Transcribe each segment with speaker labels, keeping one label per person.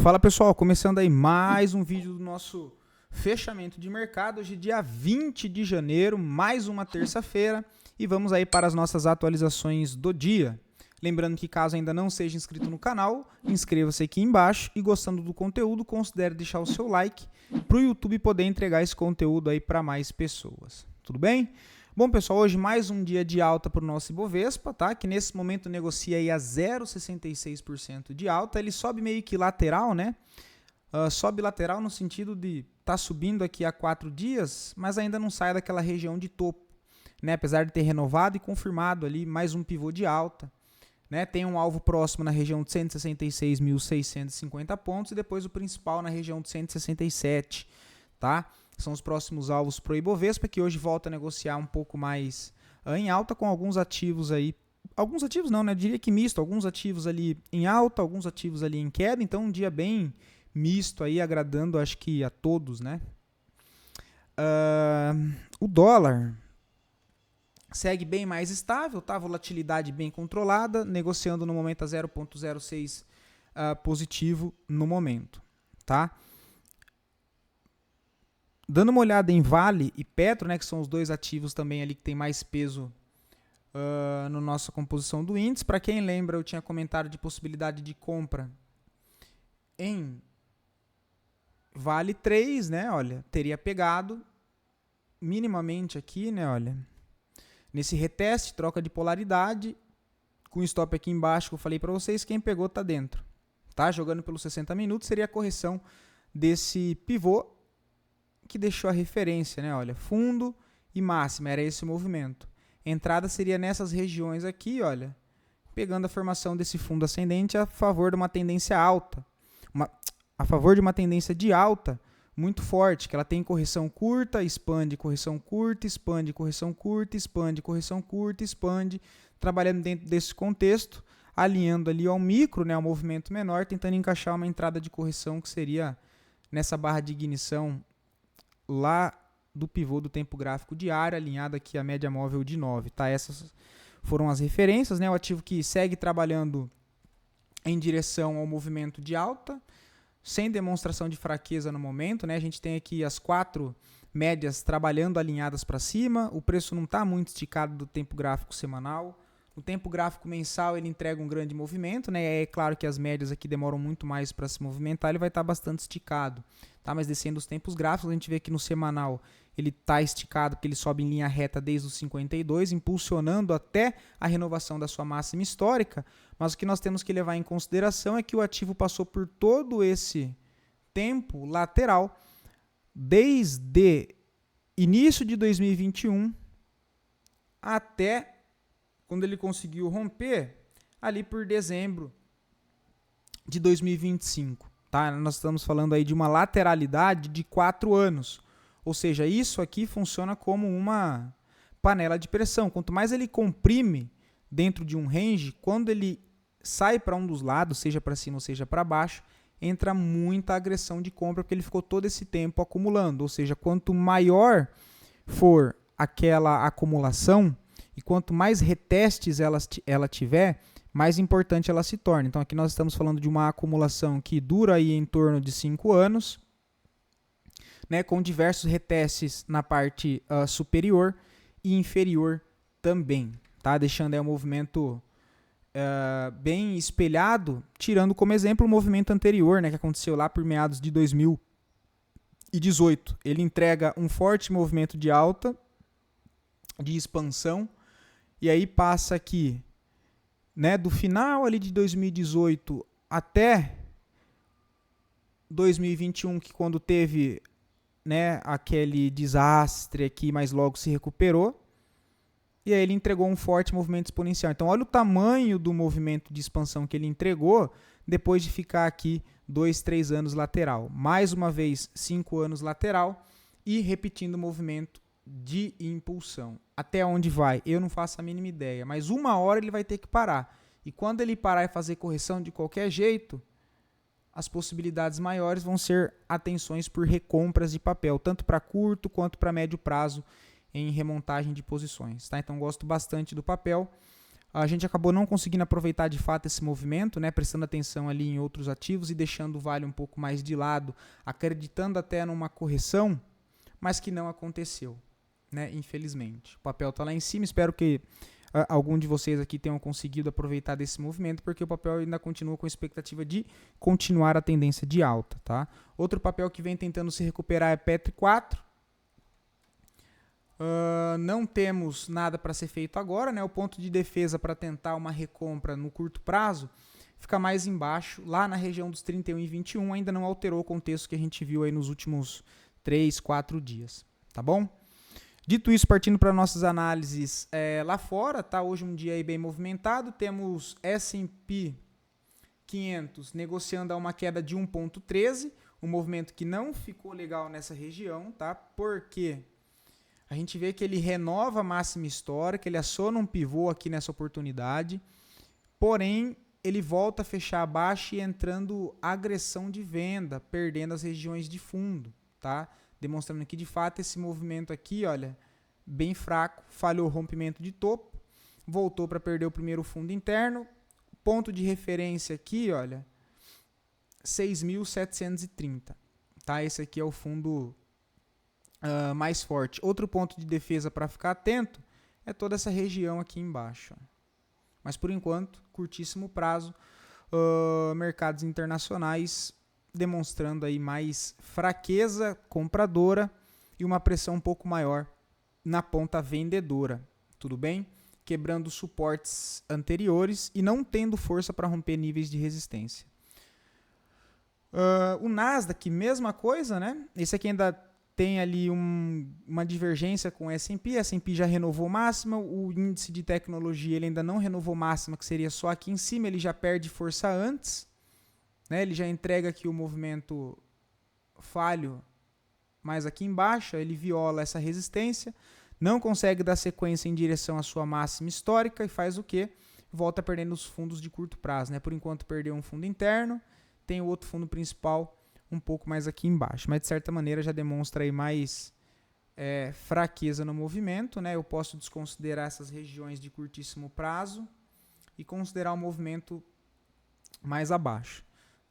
Speaker 1: Fala pessoal, começando aí mais um vídeo do nosso fechamento de mercado, hoje dia 20 de janeiro, mais uma terça-feira, e vamos aí para as nossas atualizações do dia. Lembrando que caso ainda não seja inscrito no canal, inscreva-se aqui embaixo e gostando do conteúdo, considere deixar o seu like para o YouTube poder entregar esse conteúdo aí para mais pessoas. Tudo bem? Bom, pessoal, hoje mais um dia de alta para o nosso Ibovespa, tá? Que nesse momento negocia aí a 0,66% de alta. Ele sobe meio que lateral, né? Sobe lateral no sentido de tá subindo aqui há 4 dias, mas ainda não sai daquela região de topo, né? Apesar de ter renovado e confirmado ali mais um pivô de alta, né? Tem um alvo próximo na região de 166.650 pontos e depois o principal na região de 167, tá? São os próximos alvos para o Ibovespa, que hoje volta a negociar um pouco mais em alta, com alguns ativos aí. Alguns ativos não, né? Eu diria que misto. Alguns ativos ali em alta, alguns ativos ali em queda. Então, um dia bem misto aí, agradando, acho que a todos, né? O dólar segue bem mais estável, tá? Volatilidade bem controlada, negociando no momento a 0,06 positivo no momento, tá? Dando uma olhada em Vale e Petro, né, que são os dois ativos também ali que tem mais peso na nossa composição do índice. Para quem lembra, eu tinha comentado de possibilidade de compra em Vale 3, né, olha, teria pegado minimamente aqui, né, olha, nesse reteste, troca de polaridade, com stop aqui embaixo que eu falei para vocês, quem pegou tá dentro, tá? Jogando pelos 60 minutos, seria a correção desse pivô, que deixou a referência, né? Olha, fundo e máxima, era esse o movimento. Entrada seria nessas regiões aqui, olha, pegando a formação desse fundo ascendente a favor de uma tendência alta, a favor de uma tendência de alta muito forte, que ela tem correção curta, expande, correção curta, expande, correção curta, expande, correção curta, expande, trabalhando dentro desse contexto, alinhando ali ao micro, né, ao movimento menor, tentando encaixar uma entrada de correção que seria nessa barra de ignição lá do pivô do tempo gráfico diário, alinhado aqui a média móvel de 9, tá? Essas foram as referências, né? O ativo que segue trabalhando em direção ao movimento de alta, sem demonstração de fraqueza no momento, né? A gente tem aqui as 4 médias trabalhando alinhadas para cima, o preço não está muito esticado do tempo gráfico semanal. O tempo gráfico mensal ele entrega um grande movimento, né? É claro que as médias aqui demoram muito mais para se movimentar, ele vai estar bastante esticado, tá? Mas descendo os tempos gráficos, a gente vê que no semanal ele está esticado, porque ele sobe em linha reta desde os 52, impulsionando até a renovação da sua máxima histórica. Mas o que nós temos que levar em consideração é que o ativo passou por todo esse tempo lateral, desde início de 2021 até quando ele conseguiu romper ali por dezembro de 2025, tá? Nós estamos falando aí de uma lateralidade de 4 anos, ou seja, isso aqui funciona como uma panela de pressão. Quanto mais ele comprime dentro de um range, quando ele sai para um dos lados, seja para cima ou seja para baixo, entra muita agressão de compra, porque ele ficou todo esse tempo acumulando, ou seja, quanto maior for aquela acumulação, e quanto mais retestes ela tiver, mais importante ela se torna. Então aqui nós estamos falando de uma acumulação que dura aí em torno de 5 anos, né, com diversos retestes na parte superior e inferior também, tá? Deixando aí o movimento bem espelhado, tirando como exemplo o movimento anterior, né, que aconteceu lá por meados de 2018. Ele entrega um forte movimento de alta, de expansão, e aí passa aqui, né, do final ali de 2018 até 2021, que quando teve, né, aquele desastre aqui, mas logo se recuperou, e aí ele entregou um forte movimento exponencial. Então olha o tamanho do movimento de expansão que ele entregou depois de ficar aqui 2, 3 anos lateral. Mais uma vez 5 anos lateral e repetindo o movimento de impulsão. Até onde vai? Eu não faço a mínima ideia, mas uma hora ele vai ter que parar. E quando ele parar e fazer correção de qualquer jeito, as possibilidades maiores vão ser atenções por recompras de papel, tanto para curto quanto para médio prazo em remontagem de posições, tá? Então gosto bastante do papel. A gente acabou não conseguindo aproveitar de fato esse movimento, né, prestando atenção ali em outros ativos e deixando o Vale um pouco mais de lado, acreditando até numa correção, mas que não aconteceu, né, infelizmente. O papel está lá em cima, espero que algum de vocês aqui tenham conseguido aproveitar desse movimento, porque o papel ainda continua com a expectativa de continuar a tendência de alta. Tá? Outro papel que vem tentando se recuperar é Petro 4. Não temos nada para ser feito agora, né? O ponto de defesa para tentar uma recompra no curto prazo fica mais embaixo, lá na região dos 31,21, ainda não alterou o contexto que a gente viu aí nos últimos 3, 4 dias, tá bom? Dito isso, partindo para nossas análises lá fora, tá? Hoje um dia aí bem movimentado, temos S&P 500 negociando a uma queda de 1,13, um movimento que não ficou legal nessa região, tá? Porque a gente vê que ele renova a máxima histórica, ele aciona um pivô aqui nessa oportunidade, porém ele volta a fechar abaixo e entrando agressão de venda, perdendo as regiões de fundo, tá? Demonstrando que de fato esse movimento aqui, olha, bem fraco, falhou o rompimento de topo, voltou para perder o primeiro fundo interno, ponto de referência aqui, olha, 6.730, tá? Esse aqui é o fundo mais forte. Outro ponto de defesa para ficar atento é toda essa região aqui embaixo. Ó. Mas por enquanto, curtíssimo prazo, mercados internacionais demonstrando aí mais fraqueza compradora e uma pressão um pouco maior na ponta vendedora, tudo bem? Quebrando suportes anteriores e não tendo força para romper níveis de resistência. O Nasdaq, mesma coisa, né? Esse aqui ainda tem ali uma divergência com o S&P. O S&P já renovou máxima, o índice de tecnologia ele ainda não renovou máxima, que seria só aqui em cima, ele já perde força antes, né? Ele já entrega aqui o movimento falho, mas aqui embaixo ele viola essa resistência, não consegue dar sequência em direção à sua máxima histórica e faz o quê? Volta perdendo os fundos de curto prazo, né? Por enquanto perdeu um fundo interno, tem o outro fundo principal um pouco mais aqui embaixo, mas de certa maneira já demonstra aí mais fraqueza no movimento, né? Eu posso desconsiderar essas regiões de curtíssimo prazo e considerar o movimento mais abaixo,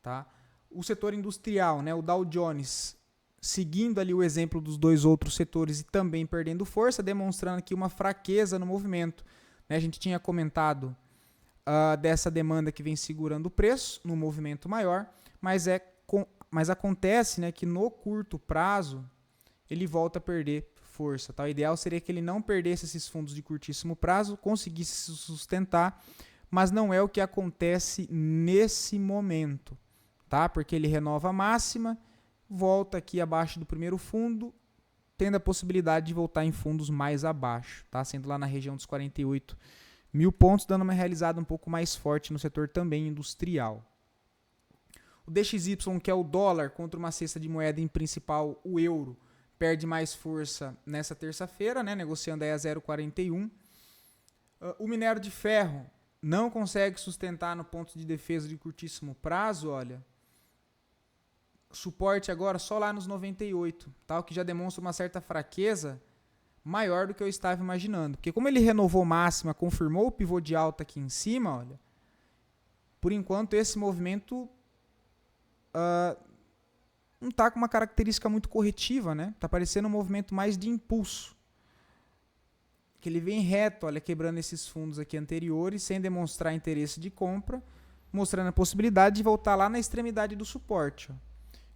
Speaker 1: tá? O setor industrial, né? O Dow Jones, seguindo ali o exemplo dos dois outros setores e também perdendo força, demonstrando aqui uma fraqueza no movimento, né? A gente tinha comentado dessa demanda que vem segurando o preço no movimento maior, mas acontece, né, que no curto prazo ele volta a perder força. Tá? O ideal seria que ele não perdesse esses fundos de curtíssimo prazo, conseguisse se sustentar, mas não é o que acontece nesse momento, tá? Porque ele renova a máxima, volta aqui abaixo do primeiro fundo, tendo a possibilidade de voltar em fundos mais abaixo, tá? Sendo lá na região dos 48.000 pontos, dando uma realizada um pouco mais forte no setor também industrial. O DXY, que é o dólar contra uma cesta de moeda em principal, o euro, perde mais força nessa terça-feira, né, negociando aí a 0,41. O minério de ferro não consegue sustentar no ponto de defesa de curtíssimo prazo, olha. Suporte agora só lá nos 98, tá? O que já demonstra uma certa fraqueza maior do que eu estava imaginando. Porque como ele renovou máxima, confirmou o pivô de alta aqui em cima, olha, por enquanto esse movimento não está com uma característica muito corretiva, né? Está parecendo um movimento mais de impulso. Que ele vem reto, olha, quebrando esses fundos aqui anteriores, sem demonstrar interesse de compra, mostrando a possibilidade de voltar lá na extremidade do suporte. Ó.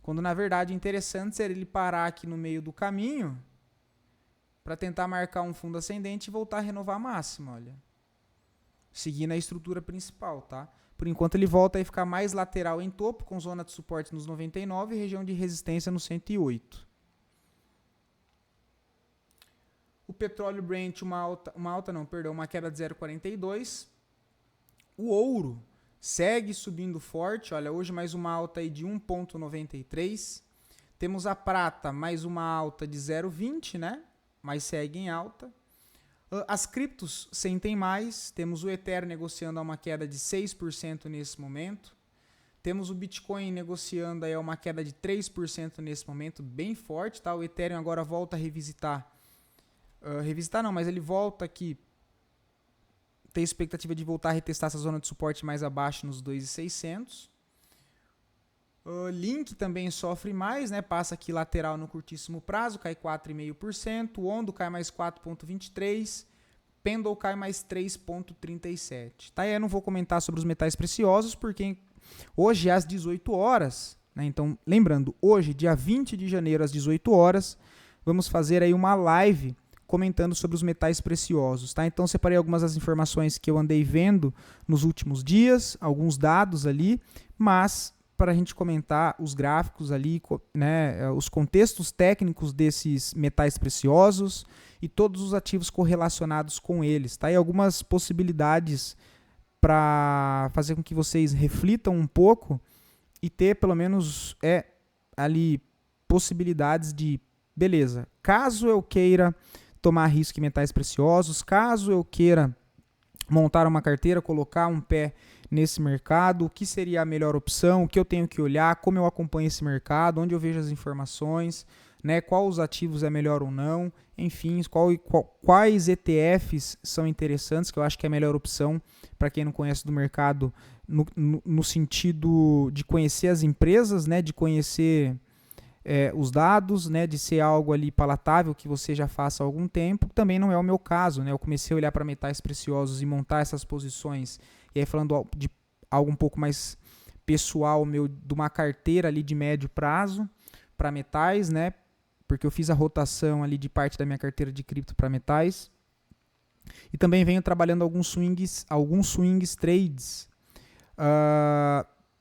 Speaker 1: Quando, na verdade, o interessante seria ele parar aqui no meio do caminho para tentar marcar um fundo ascendente e voltar a renovar a máxima, olha. Seguindo a estrutura principal, tá? Por enquanto ele volta a ficar mais lateral em topo, com zona de suporte nos 99 e região de resistência no 108. O petróleo Brent, uma queda de 0,42. O ouro segue subindo forte, olha, hoje mais uma alta aí de 1,93. Temos a prata, mais uma alta de 0,20, né? Mas segue em alta. As criptos sentem mais, temos o Ethereum negociando a uma queda de 6% nesse momento, temos o Bitcoin negociando aí a uma queda de 3% nesse momento, bem forte, tá? O Ethereum agora volta a revisitar não, mas ele volta aqui tem expectativa de voltar a retestar essa zona de suporte mais abaixo nos 2.600. O Link também sofre mais, né? Passa aqui lateral no curtíssimo prazo, cai 4,5%. O Ondo cai mais 4,23%. Pendle cai mais 3,37%. Tá? E eu não vou comentar sobre os metais preciosos, porque hoje às 18 horas, né? Então, lembrando, hoje, dia 20 de janeiro, às 18 horas, vamos fazer aí uma live comentando sobre os metais preciosos. Tá? Então, separei algumas das informações que eu andei vendo nos últimos dias, alguns dados ali, mas para a gente comentar os gráficos ali, né, os contextos técnicos desses metais preciosos e todos os ativos correlacionados com eles. Tá? E algumas possibilidades para fazer com que vocês reflitam um pouco e ter pelo menos ali possibilidades de, beleza, caso eu queira tomar risco em metais preciosos, caso eu queira montar uma carteira, colocar um pé nesse mercado, o que seria a melhor opção, o que eu tenho que olhar, como eu acompanho esse mercado, onde eu vejo as informações, né, qual os ativos é melhor ou não, enfim, quais ETFs são interessantes, que eu acho que é a melhor opção para quem não conhece do mercado, no sentido de conhecer as empresas, né, de conhecer os dados, né, de ser algo ali palatável que você já faça há algum tempo. Também não é o meu caso, né? Eu comecei a olhar para metais preciosos e montar essas posições, e aí falando de algo um pouco mais pessoal meu, de uma carteira ali de médio prazo para metais, né? Porque eu fiz a rotação ali de parte da minha carteira de cripto para metais. E também venho trabalhando alguns swings trades,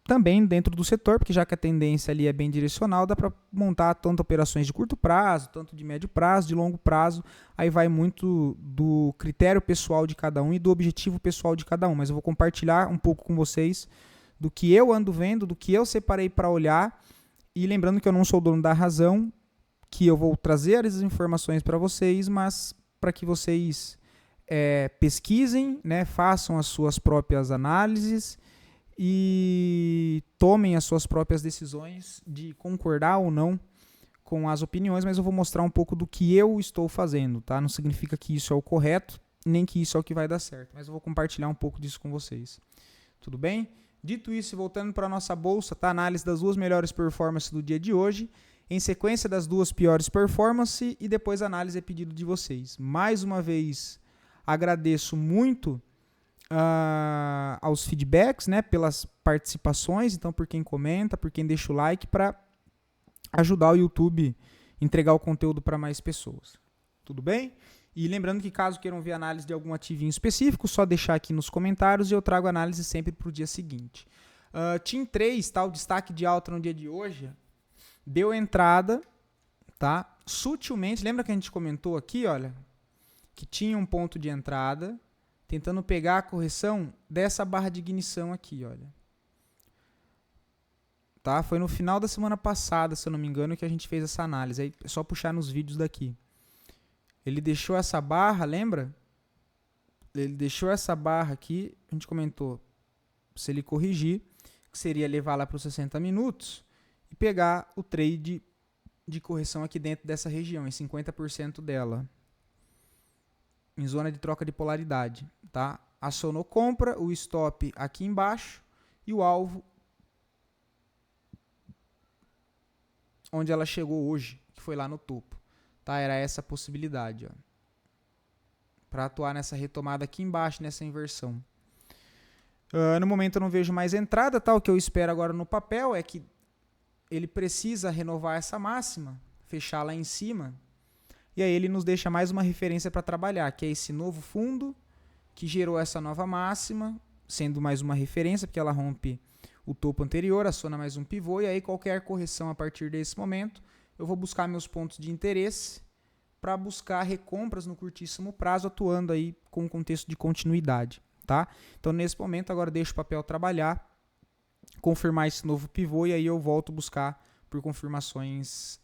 Speaker 1: também dentro do setor, porque já que a tendência ali é bem direcional, dá para montar tanto operações de curto prazo, tanto de médio prazo, de longo prazo. Aí vai muito do critério pessoal de cada um e do objetivo pessoal de cada um. Mas eu vou compartilhar um pouco com vocês do que eu ando vendo, do que eu separei para olhar. E lembrando que eu não sou dono da razão, que eu vou trazer as informações para vocês, mas para que vocês pesquisem, né, façam as suas próprias análises e tomem as suas próprias decisões de concordar ou não com as opiniões, mas eu vou mostrar um pouco do que eu estou fazendo, tá? Não significa que isso é o correto, nem que isso é o que vai dar certo, mas eu vou compartilhar um pouco disso com vocês. Tudo bem? Dito isso, voltando para a nossa bolsa, tá? Análise das duas melhores performances do dia de hoje, em sequência das duas piores performances e depois análise a pedido de vocês. Mais uma vez, agradeço muito aos feedbacks, né, pelas participações, então por quem comenta, por quem deixa o like, para ajudar o YouTube a entregar o conteúdo para mais pessoas. Tudo bem? E lembrando que caso queiram ver análise de algum ativinho específico, só deixar aqui nos comentários e eu trago análise sempre para o dia seguinte. TIM 3, tá, o destaque de alta no dia de hoje, deu entrada, tá, sutilmente, lembra que a gente comentou aqui, olha, que tinha um ponto de entrada, tentando pegar a correção dessa barra de ignição aqui, olha. Tá? Foi no final da semana passada, se eu não me engano, que a gente fez essa análise. Aí é só puxar nos vídeos daqui. Ele deixou essa barra, lembra? Ele deixou essa barra aqui, a gente comentou, se ele corrigir, que seria levar lá para os 60 minutos e pegar o trade de correção aqui dentro dessa região, em 50% dela, em zona de troca de polaridade, tá? Acionou compra, o stop aqui embaixo e o alvo onde ela chegou hoje, que foi lá no topo, tá? Era essa a possibilidade, ó, para atuar nessa retomada aqui embaixo, nessa inversão. No momento eu não vejo mais entrada, tá? O que eu espero agora no papel é que ele precisa renovar essa máxima, fechar lá em cima. E aí ele nos deixa mais uma referência para trabalhar, que é esse novo fundo que gerou essa nova máxima, sendo mais uma referência, porque ela rompe o topo anterior, aciona mais um pivô, e aí qualquer correção a partir desse momento, eu vou buscar meus pontos de interesse para buscar recompras no curtíssimo prazo, atuando aí com um contexto de continuidade. Tá? Então nesse momento agora deixo o papel trabalhar, confirmar esse novo pivô, e aí eu volto buscar por confirmações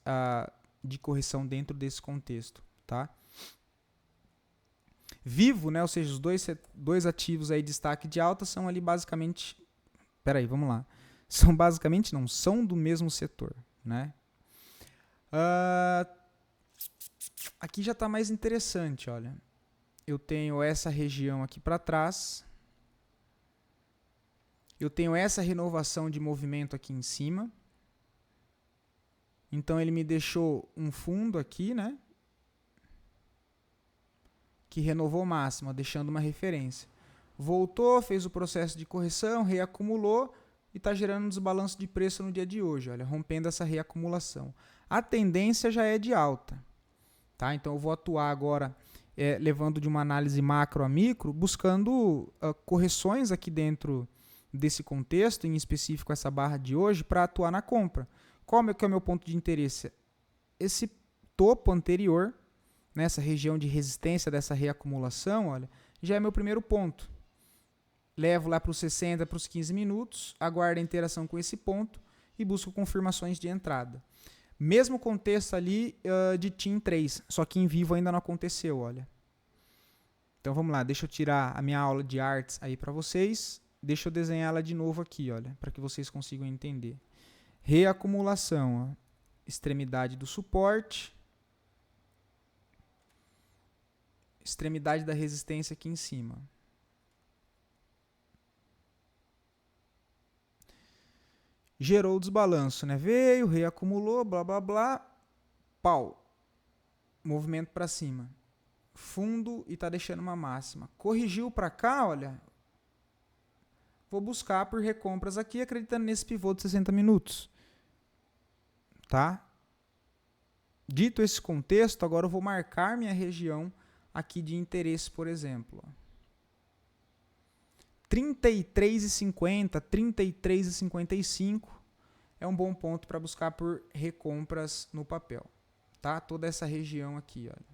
Speaker 1: de correção dentro desse contexto, tá? Vivo, né, ou seja, os dois ativos aí de destaque de alta são ali basicamente, vamos lá, são do mesmo setor, né? Aqui já está mais interessante, olha. eu tenho essa região aqui para trás, eu tenho essa renovação de movimento aqui em cima, então ele me deixou um fundo aqui, né, que renovou máxima, deixando uma referência. Voltou, fez o processo de correção, reacumulou e está gerando um desbalanço de preço no dia de hoje, olha, rompendo essa reacumulação. A tendência já é de alta, tá? Então eu vou atuar agora levando de uma análise macro a micro, buscando correções aqui dentro desse contexto, em específico essa barra de hoje, para atuar na compra. Qual é que é o meu ponto de interesse? Esse topo anterior, nessa região de resistência dessa reacumulação, olha, já é meu primeiro ponto. Levo lá para os 60, para os 15 minutos, aguardo a interação com esse ponto e busco confirmações de entrada. Mesmo contexto ali de TIM 3, só que em vivo ainda não aconteceu, olha. Então vamos lá, deixa eu tirar a minha aula de artes aí para vocês. Deixa eu desenhar ela de novo aqui, olha, para que vocês consigam entender. Reacumulação, ó, extremidade do suporte, extremidade da resistência aqui em cima. Gerou o desbalanço, né? Veio, reacumulou, blá, blá, blá, pau. Movimento para cima. Fundo e tá deixando uma máxima. Corrigiu para cá, olha. Vou buscar por recompras aqui, acreditando nesse pivô de 60 minutos. Tá? Dito esse contexto, agora eu vou marcar minha região aqui de interesse, por exemplo. 33,50, 33,55 é um bom ponto para buscar por recompras no papel. Tá? Toda essa região aqui, olha.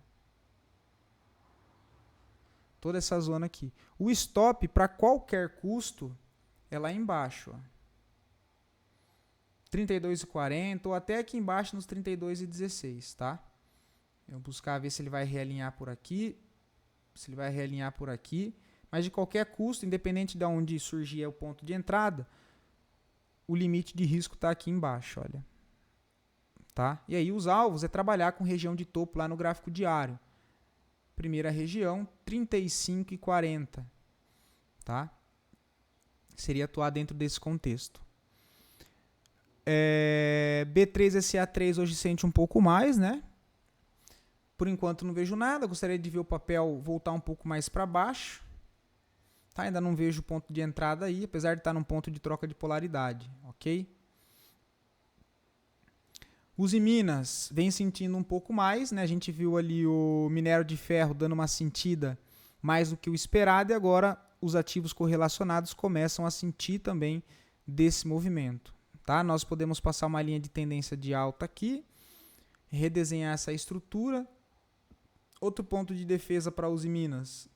Speaker 1: Toda essa zona aqui. O stop para qualquer custo é lá embaixo, ó. 32,40 ou até aqui embaixo nos 32,16, tá? Eu vou buscar ver se ele vai realinhar por aqui, se ele vai realinhar por aqui. Mas de qualquer custo, independente de onde surgir o ponto de entrada, o limite de risco está aqui embaixo, olha. Tá? E aí os alvos é trabalhar com região de topo lá no gráfico diário. Primeira região, 35,40. Tá? Seria atuar dentro desse contexto. B3SA3 hoje sente um pouco mais, né? Por enquanto não vejo nada, gostaria de ver o papel voltar um pouco mais para baixo. Tá, ainda não vejo ponto de entrada aí, apesar de estar num ponto de troca de polaridade, ok? Uzi Minas vem sentindo um pouco mais, né? A gente viu ali o minério de ferro dando uma sentida mais do que o esperado e agora os ativos correlacionados começam a sentir também desse movimento, tá? Nós podemos passar uma linha de tendência de alta aqui, redesenhar essa estrutura. Outro ponto de defesa para Uzi Minas,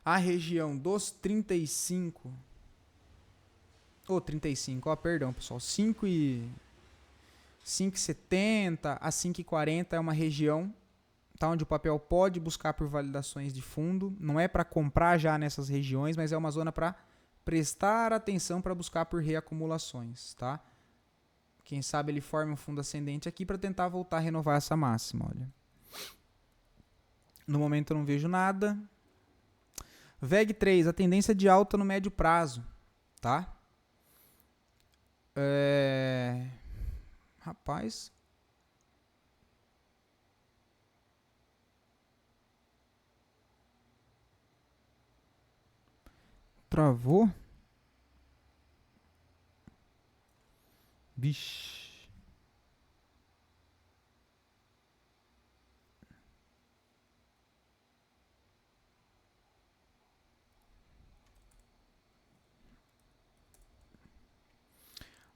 Speaker 1: a região dos 35, perdão pessoal, 5,70 a 5,40 é uma região, tá, onde o papel pode buscar por validações de fundo, não é para comprar já nessas regiões, mas é uma zona para prestar atenção para buscar por reacumulações, tá? Quem sabe ele forma um fundo ascendente aqui para tentar voltar a renovar essa máxima, olha. No momento eu não vejo nada. VEG3, a tendência de alta no médio prazo, tá? Rapaz. Travou? Vixe.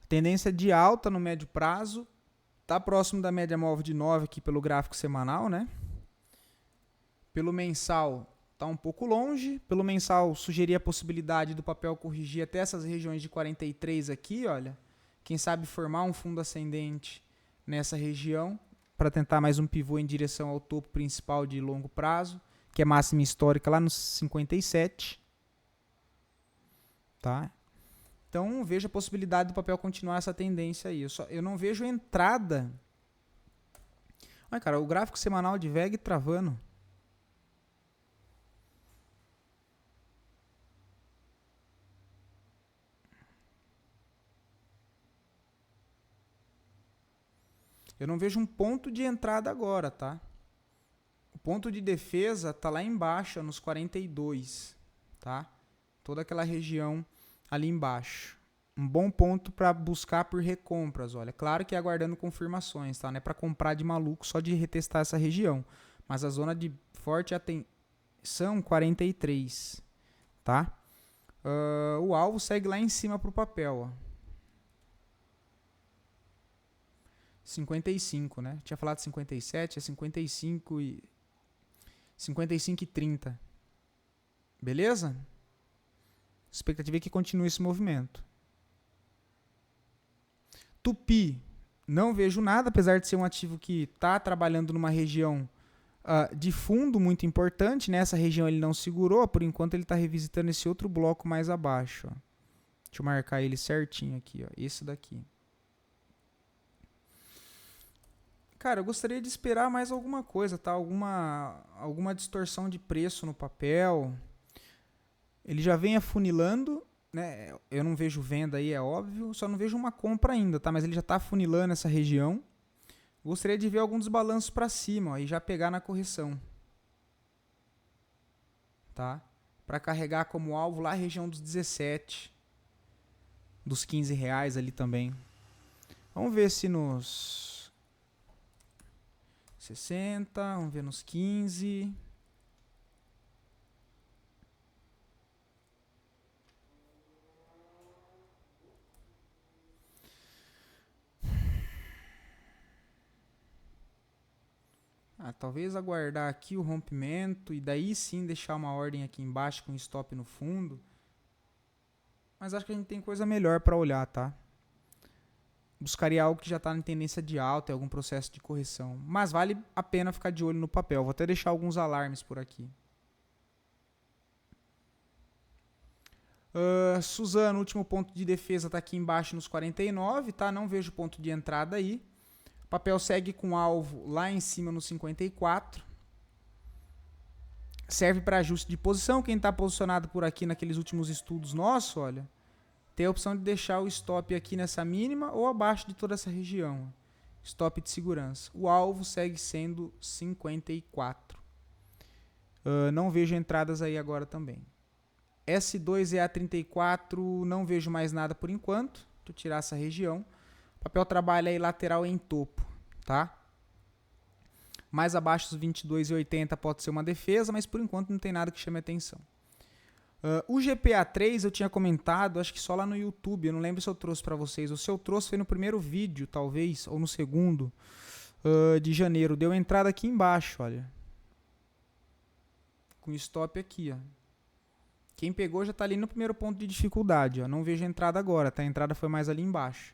Speaker 1: Tendência de alta no médio prazo. Está próximo da média móvel de 9 aqui pelo gráfico semanal, né? Pelo mensal está um pouco longe. Pelo mensal sugeria a possibilidade do papel corrigir até essas regiões de 43 aqui, olha. Quem sabe formar um fundo ascendente nessa região para tentar mais um pivô em direção ao topo principal de longo prazo, que é máxima histórica lá nos 57. Tá? Então, vejo a possibilidade do papel continuar essa tendência aí. Eu não vejo entrada. Olha, cara, o gráfico semanal de VEG travando. Eu não vejo um ponto de entrada agora, tá? O ponto de defesa tá lá embaixo, nos 42, tá? Toda aquela região ali embaixo. Um bom ponto para buscar por recompras, olha. Claro que aguardando confirmações, tá? Não é para comprar de maluco só de retestar essa região. Mas a zona de forte atenção 43, tá? O alvo segue lá em cima pro papel, ó. 55, né? Tinha falado 57, é 55 e 30. Beleza? Expectativa é que continue esse movimento. Tupi, não vejo nada, apesar de ser um ativo que está trabalhando numa região de fundo muito importante, né? Essa região ele não segurou, por enquanto ele está revisitando esse outro bloco mais abaixo. Ó. Deixa eu marcar ele certinho aqui, ó. Esse daqui. Cara, eu gostaria de esperar mais alguma coisa, tá? Alguma distorção de preço no papel. Ele já vem afunilando, né? Eu não vejo venda aí, é óbvio. Só não vejo uma compra ainda, tá? Mas ele já está afunilando essa região. Gostaria de ver algum desbalanço para cima, ó, e já pegar na correção. Tá? Para carregar como alvo lá a região dos 17. Dos 15 reais ali também. Vamos ver se nos 60, vamos ver nos 15. Talvez aguardar aqui o rompimento e daí sim deixar uma ordem aqui embaixo com stop no fundo. Mas acho que a gente tem coisa melhor para olhar, tá? Buscaria algo que já está em tendência de alta, em algum processo de correção. Mas vale a pena ficar de olho no papel. Vou até deixar alguns alarmes por aqui. Suzano, último ponto de defesa está aqui embaixo nos 49, tá? Não vejo ponto de entrada aí. O papel segue com alvo lá em cima no 54. Serve para ajuste de posição. Quem está posicionado por aqui naqueles últimos estudos nossos, olha, tem a opção de deixar o stop aqui nessa mínima ou abaixo de toda essa região. Stop de segurança. O alvo segue sendo 54. Não vejo entradas aí agora também. S2EA34, não vejo mais nada por enquanto. Deixa eu tirar essa região. O papel trabalha aí lateral em topo, tá? Mais abaixo dos 22,80 pode ser uma defesa, mas por enquanto não tem nada que chame atenção. O GPA3 eu tinha comentado, acho que só lá no YouTube, eu não lembro se eu trouxe para vocês. Ou se eu trouxe foi no primeiro vídeo, talvez, ou no segundo, de janeiro. Deu entrada aqui embaixo, olha. Com stop aqui, ó. Quem pegou já está ali no primeiro ponto de dificuldade, ó. Não vejo entrada agora, tá? A entrada foi mais ali embaixo.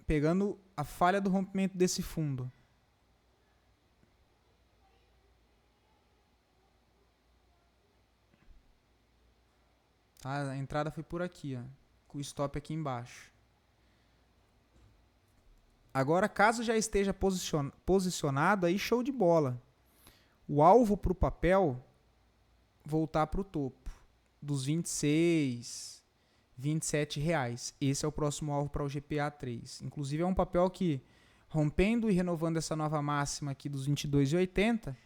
Speaker 1: Pegando a falha do rompimento desse fundo. Tá? A entrada foi por aqui, ó, com o stop aqui embaixo. Agora, caso já esteja posicionado, aí show de bola. O alvo para o papel voltar para o topo dos 26, 27 reais. Esse é o próximo alvo para o GPA3. Inclusive é um papel que, rompendo e renovando essa nova máxima aqui dos 22,80,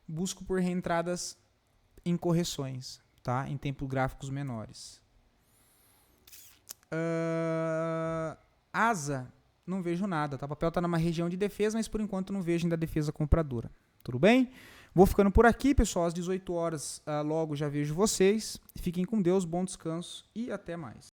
Speaker 1: busco por reentradas em correções, tá? Em tempos gráficos menores. ASA, não vejo nada, tá? O papel está numa região de defesa, mas por enquanto não vejo ainda defesa compradora. Tudo bem? Vou ficando por aqui, pessoal. Às 18 horas logo já vejo vocês. Fiquem com Deus, bom descanso e até mais.